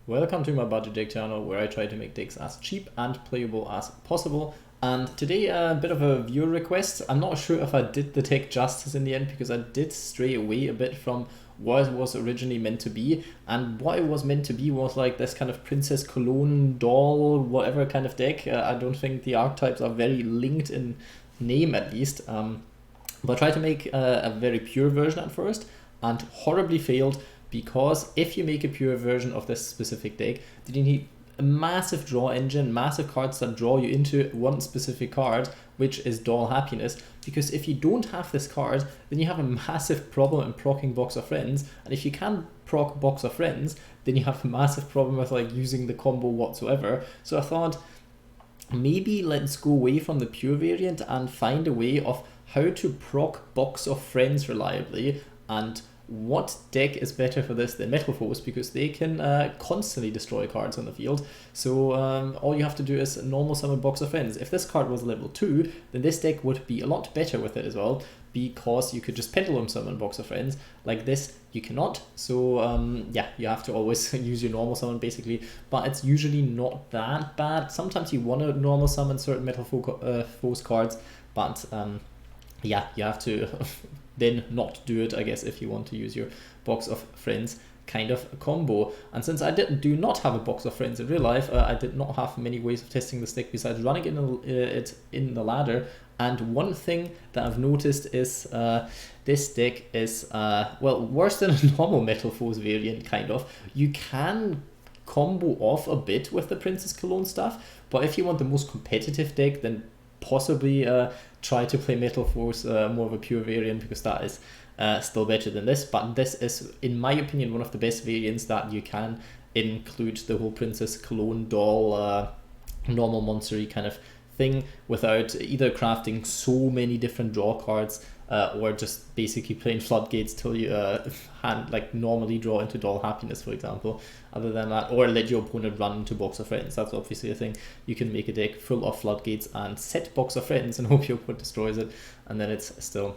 Welcome to my budget deck channel where I try to make decks as cheap and playable as possible. And today a bit of a viewer request. I'm not sure if I did the deck justice in the end because I did stray away a bit from what it was originally meant to be. And what it was meant to be was like this kind of Princess Cologne doll, whatever kind of deck. I don't think the archetypes are very linked in name at least. But I tried to make a very pure version at first and horribly failed. Because if you make a pure version of this specific deck, then you need a massive draw engine, massive cards that draw you into one specific card, which is Duel Happiness. Because if you don't have this card, then you have a massive problem in proccing Box of Friends. And if you can't proc Box of Friends, then you have a massive problem with like using the combo whatsoever. So I thought, maybe let's go away from the pure variant and find a way of how to proc Box of Friends reliably. And what deck is better for this than Metalfoes, because they can constantly destroy cards on the field. So all you have to do is normal summon Box of Friends. If this card was level 2, then this deck would be a lot better with it as well, because you could just Pendulum summon Box of Friends. Like this, you cannot. So yeah, you have to always use your normal summon basically, but it's usually not that bad. Sometimes you want to normal summon certain Metalfoes cards, but yeah, you have to then not do it, I guess, if you want to use your Box of Friends kind of combo. And since I do not have a Box of Friends in real life, I did not have many ways of testing this deck besides running it in the ladder. And one thing that I've noticed is this deck is, well, worse than a normal Metalfoes variant, kind of. You can combo off a bit with the Princess Cologne stuff, but if you want the most competitive deck, then possibly try to play Metalfoes more of a pure variant, because that is still better than this. But this is, in my opinion, one of the best variants that you can include the whole Princess Cologne doll normal monstery kind of thing without either crafting so many different draw cards or just basically playing floodgates till you normally draw into Duel Happiness, for example. Other than that, or let your opponent run into Box of Friends. That's obviously a thing. You can make a deck full of floodgates and set Box of Friends and hope your opponent destroys it, and then it's still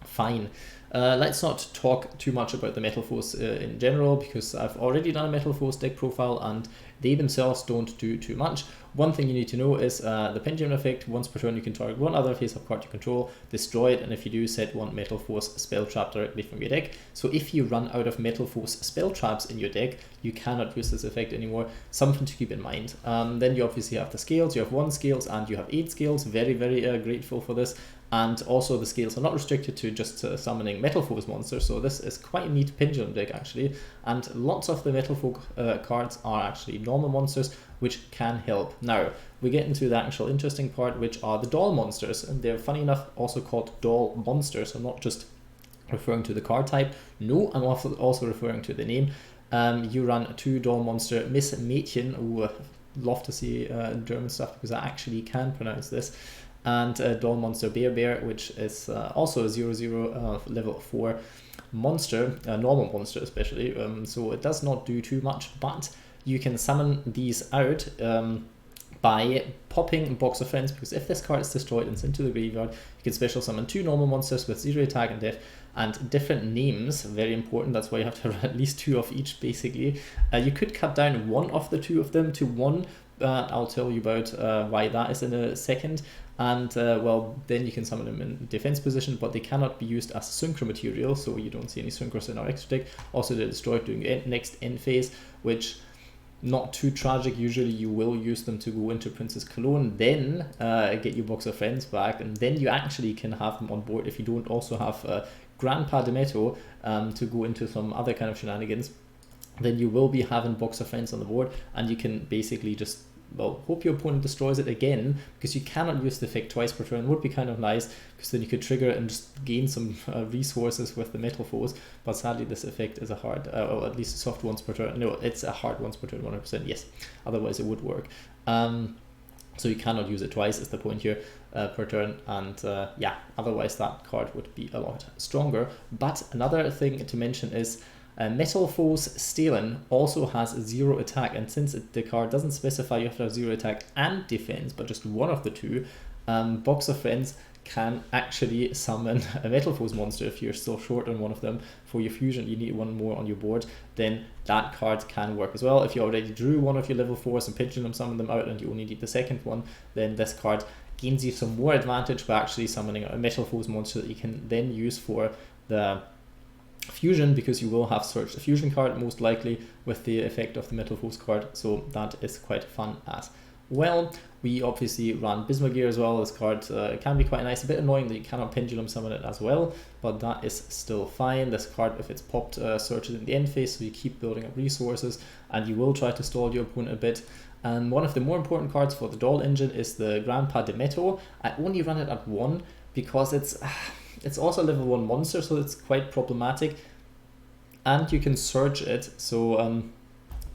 fine. Let's not talk too much about the Metalfoes in general, because I've already done a Metalfoes deck profile and they themselves don't do too much. One thing you need to know is the Pendulum effect. Once per turn you can target one other face-up card you control, destroy it, and if you do, set one Metalfoes spell trap directly from your deck. So if you run out of Metalfoes spell traps in your deck, you cannot use this effect anymore. Something to keep in mind. Then you obviously have the scales. You have 1 scales and you have 8 scales. Very, very grateful for this. And also the scales are not restricted to just summoning Metalfoes monsters, so this is quite a neat Pendulum deck actually. And lots of the Metalfoes cards are actually normal monsters, which can help. Now, we get into the actual interesting part, which are the doll monsters. And they're, funny enough, also called doll monsters, so not just referring to the card type. No, I'm also referring to the name. You run 2 doll monster, Miss Mädchen, who love to see German stuff because I actually can pronounce this. And Doll Monster Bear, which is also a 0/0 level 4 monster, a normal monster especially, so it does not do too much, but you can summon these out by popping Box of Friends, because if this card is destroyed and sent to the graveyard, you can special summon 2 normal monsters with 0 attack and death, and different names, very important, that's why you have to have at least 2 of each basically. You could cut down one of the 2 of them to 1, I'll tell you about why that is in a second. And well, then you can summon them in defense position, but they cannot be used as synchro material, so you don't see any synchros in our extra deck. Also, they're destroyed during next end phase, which not too tragic. Usually you will use them to go into Princess Cologne, then get your Box of Friends back, and then you actually can have them on board if you don't also have Grandpa Demetto to go into some other kind of shenanigans. Then you will be having Box of Friends on the board, and you can basically just, well, hope your opponent destroys it again, because you cannot use the effect twice per turn. Would be kind of nice, because then you could trigger and just gain some resources with the Metalfoes, but sadly this effect is a hard, or at least a soft once per turn. No, it's a hard once per turn, 100%, yes, otherwise it would work. So you cannot use it twice is the point here per turn, and yeah, otherwise that card would be a lot stronger. But another thing to mention is Metalfoes Steelen also has 0 attack, and since the card doesn't specify you have to have 0 attack and defense, but just one of the 2, Box of Friends can actually summon a Metalfoes monster. If you're still short on one of them for your fusion, you need one more on your board, then that card can work as well. If you already drew one of your level 4s and Pendulum summoned them out and you only need the second one, then this card gains you some more advantage by actually summoning a Metalfoes monster that you can then use for the fusion, because you will have searched the fusion card most likely with the effect of the Metalfoes card, so that is quite fun as well. We obviously ran Bismugear as well. This card can be quite nice, a bit annoying that you cannot Pendulum summon it as well, but that is still fine. This card, if it's popped, searches in the end phase, so you keep building up resources and you will try to stall your opponent a bit. And one of the more important cards for the Duel engine is the Grandpa Demetto. I only run it at 1 because it's also a level 1 monster, so it's quite problematic, and you can search it. So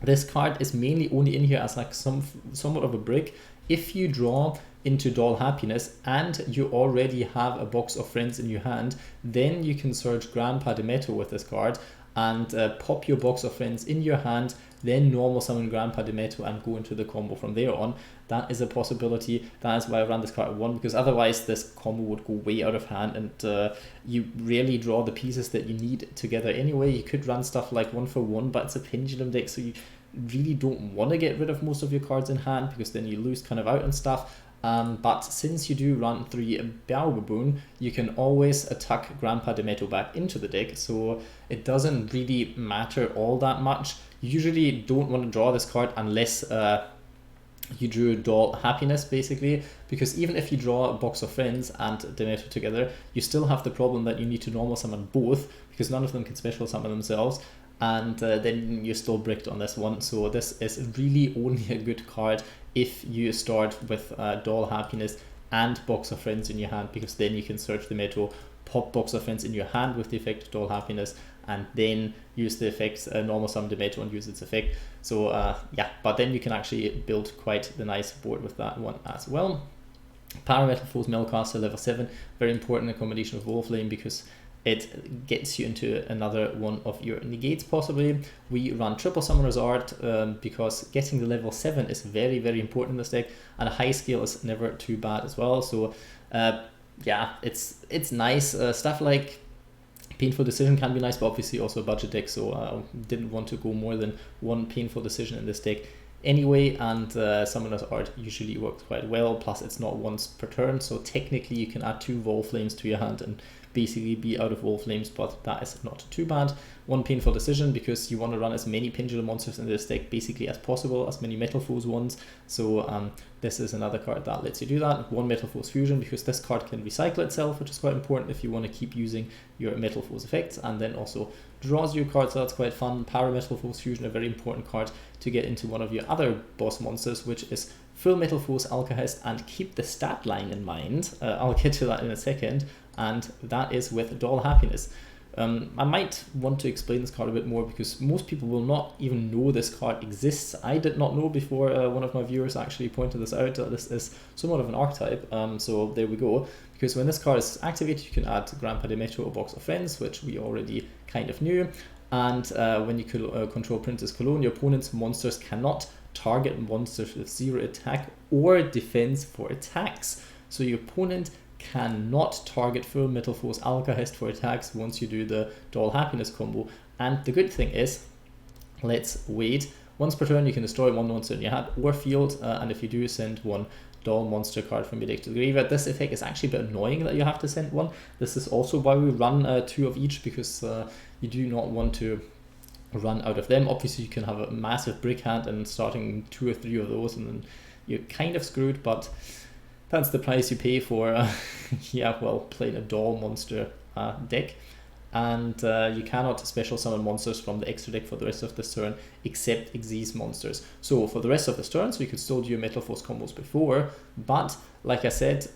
this card is mainly only in here as like somewhat of a brick. If you draw into Duel Happiness and you already have a box of friends in your hand, then you can search Grandpa Demetto with this card and pop your box of friends in your hand, then normal summon Grandpa Demetto and go into the combo from there on. That is a possibility. That is why I ran this card at 1, because otherwise this combo would go way out of hand and you rarely draw the pieces that you need together anyway. You could run stuff like 1-for-1, but it's a Pendulum deck, so you really don't want to get rid of most of your cards in hand because then you lose kind of out and stuff. But since you do run 3 Baobaboon, you can always attack Grandpa Demetto back into the deck, so it doesn't really matter all that much. You usually don't want to draw this card unless you drew Duel Happiness, basically, because even if you draw a box of friends and Demetto together, you still have the problem that you need to normal summon both, because none of them can special summon themselves, and then you're still bricked on this one. So this is really only a good card if you start with Duel Happiness and box of friends in your hand, because then you can search Demetto, pop box of friends in your hand with the effect of Duel Happiness, and then use the effects normal summon Demetto and use its effect. So yeah, but then you can actually build quite the nice board with that one as well. Parametalfoes Melcaster level 7, very important in combination with Volflame because it gets you into another one of your negates possibly. We run triple Summoner's Art because getting the level 7 is very, very important in this deck, and a high scale is never too bad as well. So yeah, it's nice. Stuff like Painful Decision can be nice, but obviously also a budget deck, so I didn't want to go more than one Painful Decision in this deck anyway, and Summoner's Art usually works quite well, plus it's not once per turn, so technically you can add 2 Volflames to your hand and basically be out of Volflames, but that is not too bad. One Painful Decision because you want to run as many Pendulum monsters in this deck basically as possible, as many Metalfoes ones, so this is another card that lets you do that. One Metalfoes Fusion because this card can recycle itself, which is quite important if you want to keep using your Metalfoes effects, and then also draws you cards, so that's quite fun. Parametalfoes Fusion, a very important card to get into one of your other boss monsters, which is Fullmetalfoes Alkahest, and keep the stat line in mind. I'll get to that in a second, and that is with Duel Happiness. I might want to explain this card a bit more because most people will not even know this card exists. I did not know before one of my viewers actually pointed this out, that this is somewhat of an archetype, so there we go. Because when this card is activated, you can add Grandpa Demetto or Box of Friends, which we already kind of knew, and when you control Princess Cologne, your opponent's monsters cannot target monsters with 0 attack or defense for attacks. So your opponent cannot target Fullmetalfoes Alkahest for attacks once you do the Duel Happiness combo. And the good thing is, let's wait, once per turn you can destroy one monster in your hand or field, and if you do, send one Duel monster card from your deck to the graveyard. This effect is actually a bit annoying that you have to send one. This is also why we run 2 of each, because you do not want to run out of them. Obviously you can have a massive brick hand and starting 2 or 3 of those and then you're kind of screwed, but that's the price you pay for yeah, well, playing a Duel monster deck. And you cannot special summon monsters from the extra deck for the rest of this turn except Xyz monsters. So for the rest of this turn, so you could still do your Metalfoes combos before, but like I said,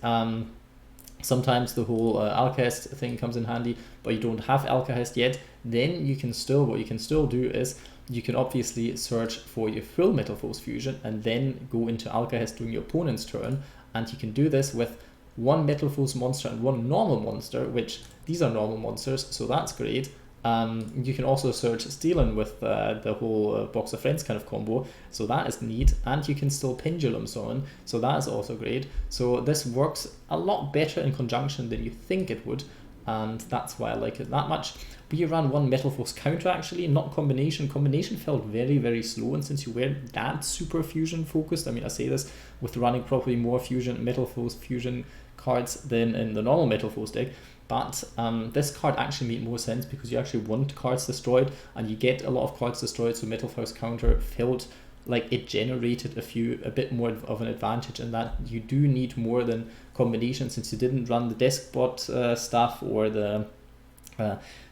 sometimes the whole Alkahest thing comes in handy, but you don't have Alkahest yet. Then you can still, what you can still do is you can obviously search for your Fullmetalfoes Fusion and then go into Alkahest during your opponent's turn, and you can do this with 1 Metalfoes monster and 1 normal monster, which these are normal monsters, so that's great. You can also search Steelen with the whole Box of Friends kind of combo, so that is neat, and you can still Pendulum Summon, so that is also great. So this works a lot better in conjunction than you think it would, and that's why I like it that much. We ran one Metalfoes Counter actually, not Combination. Combination felt very, very slow, and since you weren't that super Fusion focused, I mean I say this with running probably more Metalfoes Fusion cards than in the normal Metalfoes deck, but this card actually made more sense because you actually want cards destroyed, and you get a lot of cards destroyed, so Metalfoes Counter felt like it generated a bit more of an advantage, and that you do need more than Combination, since you didn't run the Deskbot stuff or the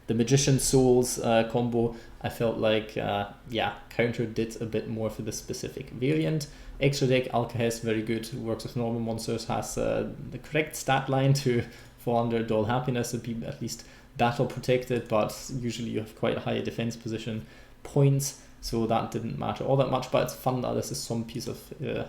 Magician Souls combo. I felt like, yeah, Counter did a bit more for this specific variant. Extra deck, Alkahest, very good, works with normal monsters, has the correct stat line to fall under Duel Happiness and be at least battle protected, but usually you have quite high defense position points, so that didn't matter all that much, but it's fun that this is some piece of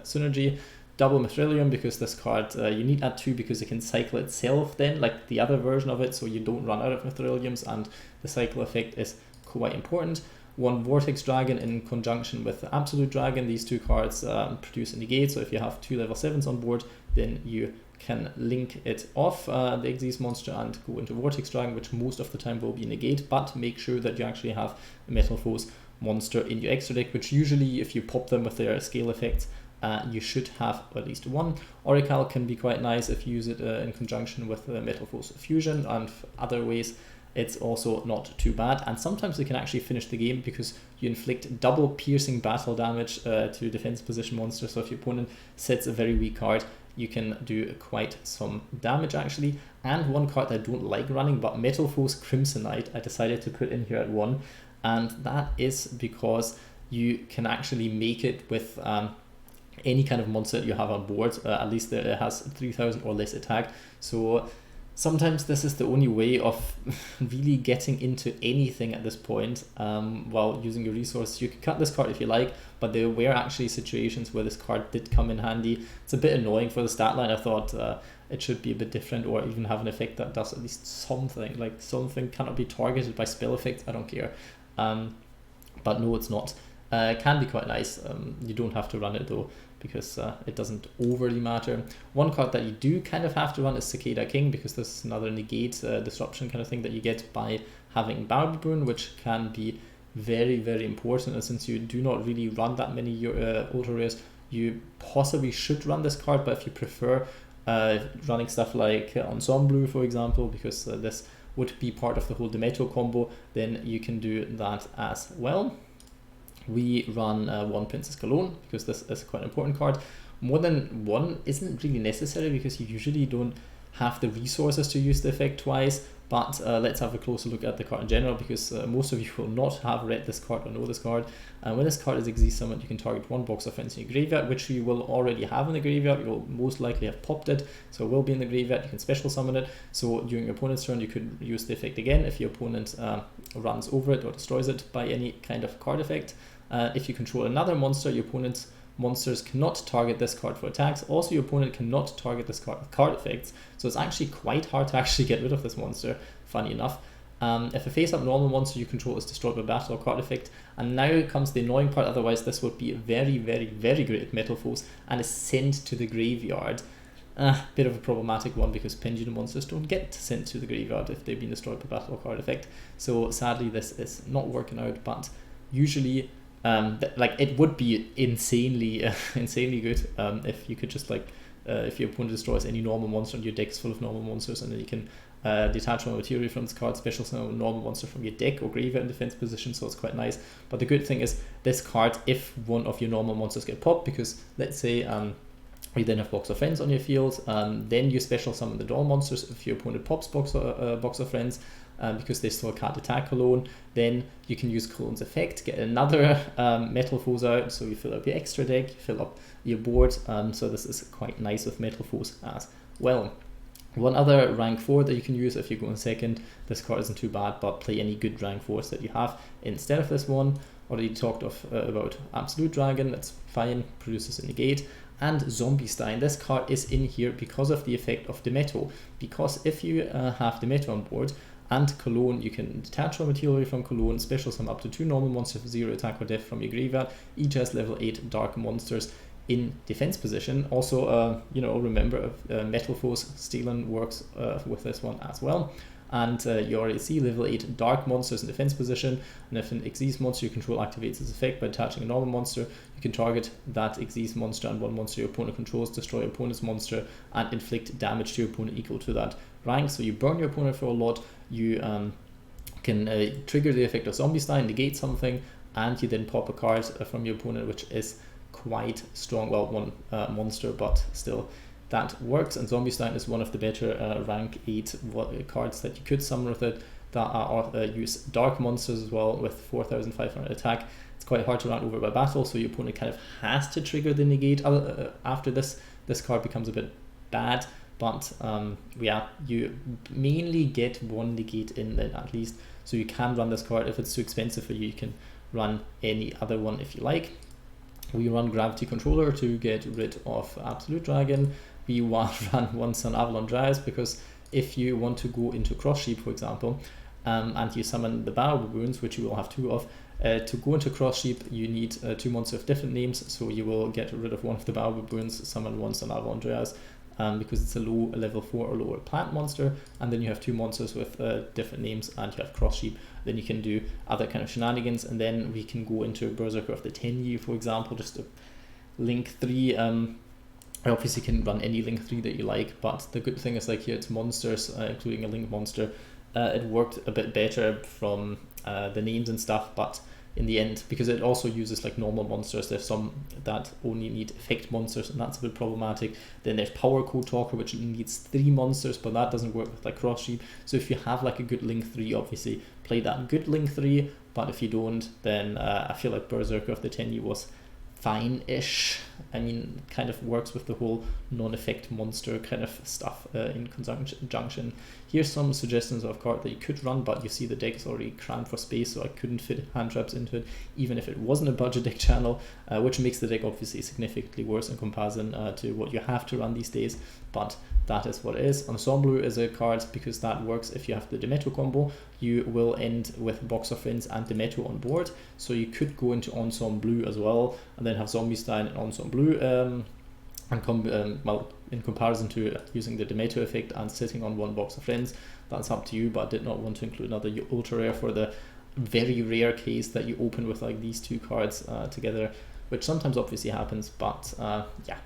synergy. Double Mithrilium, because this card you need that too, because it can cycle itself then, like the other version of it, so you don't run out of Mithriliums, and the cycle effect is quite important. One Vortex Dragon in conjunction with the Absolute Dragon. These two cards produce a negate, so if you have 2 level 7s on board, then you can link it off the Exis monster and go into Vortex Dragon, which most of the time will be negate, but make sure that you actually have a Metalfoes monster in your extra deck, which usually if you pop them with their scale effects, you should have at least one. Orichalc can be quite nice if you use it in conjunction with Metalfoes Fusion, and other ways it's also not too bad, and sometimes it can actually finish the game because you inflict double piercing battle damage to defense position monsters. So if your opponent sets a very weak card, you can do quite some damage actually. And one card I don't like running, but Metalfoes Crimsonite, I decided to put in here at 1, and that is because you can actually make it with any kind of monster you have on board, at least it has 3000 or less attack. So sometimes this is the only way of really getting into anything at this point while using your resource. You can cut this card if you like, but there were actually situations where this card did come in handy. It's a bit annoying for the stat line. I thought it should be a bit different, or even have an effect that does at least something, like something cannot be targeted by spell effects, I don't care. But no, it's not. It can be quite nice. You don't have to run it though, because it doesn't overly matter. One card that you do kind of have to run is Cicada King, because this is another negate disruption kind of thing that you get by having Baobaboon, which can be very, very important. And since you do not really run that many ultra rares, you possibly should run this card. But if you prefer running stuff like Ensemble, for example, because this would be part of the whole Demetto combo, then you can do that as well. We run one Princess Cologne, because this is quite an important card. More than one isn't really necessary, because you usually don't have the resources to use the effect twice, but let's have a closer look at the card in general, because most of you will not have read this card or know this card. When this card is Exis summoned, you can target one Box of Friends in your graveyard, which you will already have in the graveyard. You'll most likely have popped it, so it will be in the graveyard. You can special summon it, so during your opponent's turn you could use the effect again if your opponent runs over it or destroys it by any kind of card effect. If you control another monster, your opponent's monsters cannot target this card for attacks. Also, your opponent cannot target this card with card effects, so it's actually quite hard to actually get rid of this monster, funny enough. If a face-up normal monster you control is destroyed by battle or card effect, and now comes the annoying part, otherwise this would be very, very, very great at Metalfoes and is sent to the graveyard. Bit of a problematic one, because pendulum monsters don't get sent to the graveyard if they've been destroyed by battle or card effect. So sadly this is not working out, but usually like it would be insanely good if you could just if your opponent destroys any normal monster and your deck's full of normal monsters, and then you can detach one material from this card, special summon a normal monster from your deck or graveyard in defense position, so it's quite nice. But the good thing is this card, if one of your normal monsters get popped, because let's say you then have Box of Friends on your field, then you special summon the Duel monsters. If your opponent pops Box of Friends, because they still can't attack Cologne, then you can use Cologne's effect, get another Metalfoes out, so you fill up your extra deck, fill up your board, so this is quite nice with Metalfoes as well. One other rank 4 that you can use if you go in second, this card isn't too bad, but play any good rank 4s that you have instead of this one. Already talked about Absolute Dragon, that's fine, produces a negate. And Zombiestein, this card is in here because of the effect of Demetto, because if you have Demetto on board, And Cologne, you can detach raw material from Cologne, special summon up to 2 normal monsters for 0 attack or death from your graveyard. Each has level 8 dark monsters in defense position. Also, you know, remember Metalfoes Steelen works with this one as well. And you already see level 8 dark monsters in defense position, and if an Exis monster you control activates its effect by attaching a normal monster, you can target that Exis monster and one monster your opponent controls, destroy your opponent's monster, and inflict damage to your opponent equal to that rank. So you burn your opponent for a lot, you can trigger the effect of Zombiestein, negate something, and you then pop a card from your opponent, which is quite strong. Well, one monster, but still that works. And Zombiestein is one of the better rank 8 cards that you could summon with it, that use dark monsters as well with 4,500 attack. It's quite hard to run over by battle, so your opponent kind of has to trigger the negate after this card becomes a bit bad. But yeah, you mainly get one negate in then at least, so you can run this card. If it's too expensive for you, you can run any other one if you like. We run Gravity Controller to get rid of Absolute Dragon. We run one Sun Avalon Dryas because if you want to go into Cross Sheep, for example, and you summon the Baobaboons, which you will have 2 of, to go into Cross Sheep you need 2 monsters of different names, so you will get rid of one of the Baobaboons, summon one Sun Avalon Dryas, because it's a low level 4 or lower plant monster, and then you have 2 monsters with different names, and you have Cross Sheep. Then you can do other kind of shenanigans, and then we can go into Berserker of the Tenyi, for example, just a link 3. I obviously can run any link 3 that you like, but the good thing is, like, here it's monsters, including a link monster. It worked a bit better from the names and stuff, but in the end, because it also uses like normal monsters, there's some that only need effect monsters, and that's a bit problematic. Then there's Power Code Talker, which needs 3 monsters, but that doesn't work with like Cross Sheep. So if you have like a good link 3, obviously play that good link 3, but if you don't, then I feel like Berserker of the Tenyi was fine-ish. I mean, kind of works with the whole non-effect monster kind of stuff in conjunction. Here's some suggestions of card that you could run, but you see the deck is already crammed for space, so I couldn't fit hand traps into it, even if it wasn't a budget deck channel, which makes the deck obviously significantly worse in comparison to what you have to run these days, but that is what it is. Ensemble is a card because that works if you have the Demetto combo. You will end with Box of Friends and Demetto on board, so you could go into Ensemble as well, and then have Zombiestein and Ensemble, well, in comparison to using the Demetto effect and sitting on 1 Box of Friends. That's up to you, but I did not want to include another ultra rare for the very rare case that you open with like these 2 cards together, which sometimes obviously happens, but yeah,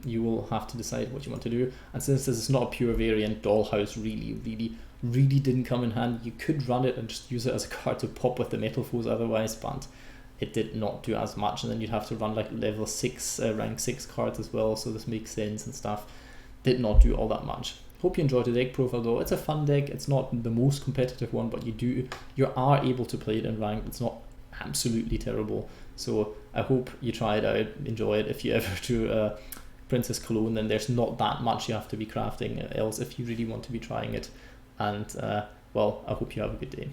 you will have to decide what you want to do. And since this is not a pure variant, Dollhouse really didn't come in hand. You could run it and just use it as a card to pop with the Metalfoes otherwise, but it did not do as much, and then you'd have to run like level 6 rank 6 cards as well, so this makes sense and stuff. Did not do all that much. Hope you enjoyed the deck profile though. It's a fun deck. It's not the most competitive one, but you are able to play it in ranked. It's not absolutely terrible, so I hope you try it out, enjoy it. If you ever do Princess Cologne, then there's not that much you have to be crafting else if you really want to be trying it. And well, I hope you have a good day.